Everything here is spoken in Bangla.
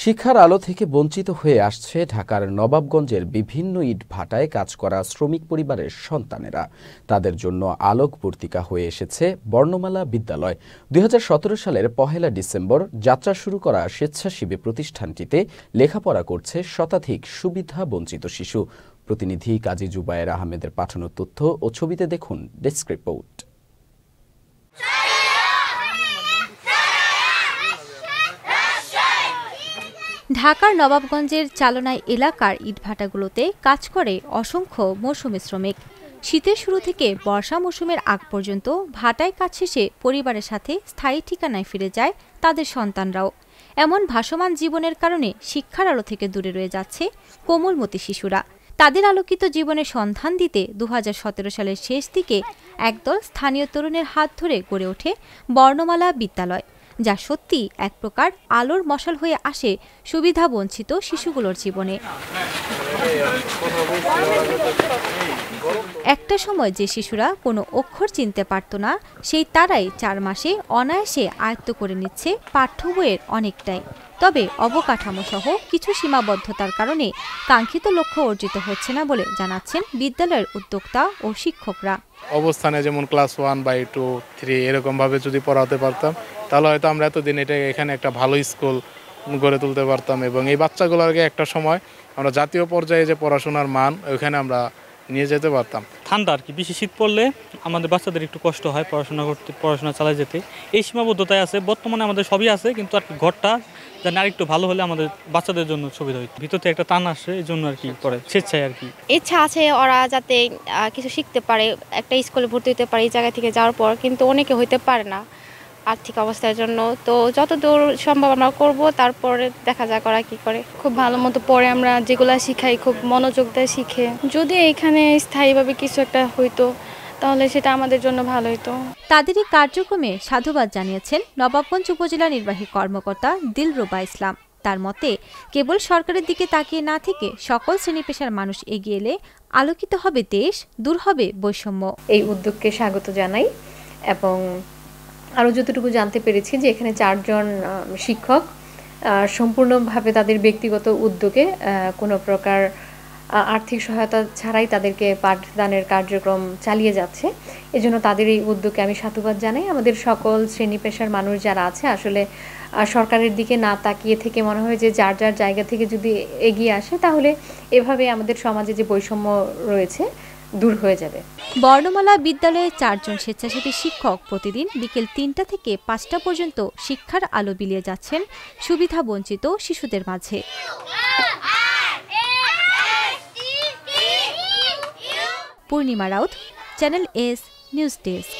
শিক্ষার আলো থেকে বঞ্চিত হয়ে আসছে ঢাকার নবাবগঞ্জের বিভিন্ন ইটভাটায় কাজ করা শ্রমিক পরিবারের সন্তানেরা। তাদের জন্য আলোকবর্তিকা হয়ে এসেছে বর্ণমালা বিদ্যালয়। ২০১৭ সালের ১ ডিসেম্বর যাত্রা শুরু করা স্বেচ্ছাসেবী প্রতিষ্ঠানটিতে লেখাপড়া করছে শতাধিক সুবিধা বঞ্চিত শিশু। প্রতিনিধি কাজী জুবায়ের আহমেদের পাঠানো তথ্য ও ছবিতে দেখুন ডেস্ক রিপোর্ট। ঢাকার নবাবগঞ্জের চালনায় এলাকার ইটভাটাগুলোতে কাজ করে অসংখ্য মৌসুমী শ্রমিক। শীতের শুরু থেকে বর্ষা মৌসুমের আগ পর্যন্ত ভাটায় কাজ শেষে পরিবারের সাথে স্থায়ী ঠিকানায় ফিরে যায় তাদের সন্তানরাও। এমন ভাসমান জীবনের কারণে শিক্ষার আলো থেকে দূরে রয়ে যাচ্ছে কোমলমতি শিশুরা। তাদের আলোকিত জীবনের সন্ধান দিতে ২০১৭ সালের শেষ দিকে একদল স্থানীয় তরুণের হাত ধরে গড়ে ওঠে বর্ণমালা বিদ্যালয়, যা সত্যি এক প্রকার আলোর মশাল হয়ে আসে সুবিধা বঞ্চিত শিশুগুলোর জীবনে। একটা সময় যে শিশুরা কোনো অক্ষর চিনতে পারত না, সেই তারাই ৪ মাসে অনায়াসে আয়ত্ত করে নিচ্ছে পাঠ্য বইয়ের অনেকটাই। তবে অবকাঠামো সহ কিছু সীমাবদ্ধতার কারণে কাঙ্ক্ষিত লক্ষ্য অর্জিত হচ্ছে না বলে জানাচ্ছেন বিদ্যালয়ের উদ্যোক্তা ও শিক্ষকরা। অবস্থানে যেমন ক্লাস 1 বা 2, 3 এরকম ভাবে যদি পড়াতে পারতাম, তাহলে হয়তো আমরা এতদিন এখানে একটা ভালো স্কুল গড়ে তুলতে পারতাম এবং এই বাচ্চাগুলোকে একটা সময় আমরা জাতীয় পর্যায়ে যে পড়াশোনার মান ওইখানে আমরা নিয়ে যেতে পারতাম। ঠান্ডা আর কি, বেশি শীত পড়লে আমাদের বাচ্চাদের একটু কষ্ট হয় পড়াশোনা চালিয়ে যেতে। এই সীমাবদ্ধতায় আছে। বর্তমানে আমাদের সবই আছে, কিন্তু আর কি ঘরটা যেন আরেকটু ভালো হলে আমাদের বাচ্চাদের জন্য সুবিধা হইতো। ভিতর থেকে একটা টান আসে, এই জন্য আর কি করে স্বেচ্ছায় আর কি। ইচ্ছা আছে ওরা যাতে কিছু শিখতে পারে, একটা স্কুলে ভর্তি হতে পারে এই জায়গা থেকে যাওয়ার পর, কিন্তু অনেকে হইতে পারে না আর্থিক অবস্থার জন্য। তো যতদূর সম্ভব আমরা করব, তারপরে দেখা যাক ওরা কি করে। খুব ভালো মতো পড়ে, আমরা যেগুলো শিখাই খুব মনোযোগ দিয়ে শিখে। যদি এখানে স্থায়ীভাবে কিছু একটা হইতো তাহলে সেটা আমাদের জন্য ভালো হতো। তাদেরই কার্যক্রমে সাধুবাদ জানিয়েছেন নবাবগঞ্জ উপজেলা নির্বাহী কর্মকর্তা দিলরুবা ইসলাম। তার মতে, কেবল সরকারের দিকে তাকিয়ে না থেকে সকল শ্রেণী পেশার মানুষ এগিয়ে এলে আলোকিত হবে দেশ, দূর হবে বৈষম্য। এই উদ্যোগকে স্বাগত জানাই এবং আরও যতটুকু জানতে পেরেছি যে এখানে 4 জন শিক্ষক সম্পূর্ণভাবে তাদের ব্যক্তিগত উদ্যোগে কোনো প্রকার আর্থিক সহায়তা ছাড়াই তাদেরকে পাঠদানের কার্যক্রম চালিয়ে যাচ্ছে। এজন্য তাদের এই উদ্যোগকে আমি সাধুবাদ জানাই। আমাদের সকল শ্রেণী পেশার মানুষ যারা আছে আসলে সরকারের দিকে না তাকিয়ে থেকে মনে হয় যে যার যার জায়গা থেকে যদি এগিয়ে আসে, তাহলে এভাবে আমাদের সমাজে যে বৈষম্য রয়েছে দূর হয়ে যাবে। বর্ণমালা বিদ্যালয়ে 4 জন স্বেচ্ছাসেবী শিক্ষক প্রতিদিন বিকেল 3টা থেকে 5টা পর্যন্ত শিক্ষার আলো বিলিয়ে যাচ্ছেন সুবিধা বঞ্চিত শিশুদের মাঝে। Purnima Raut, channel S news desk.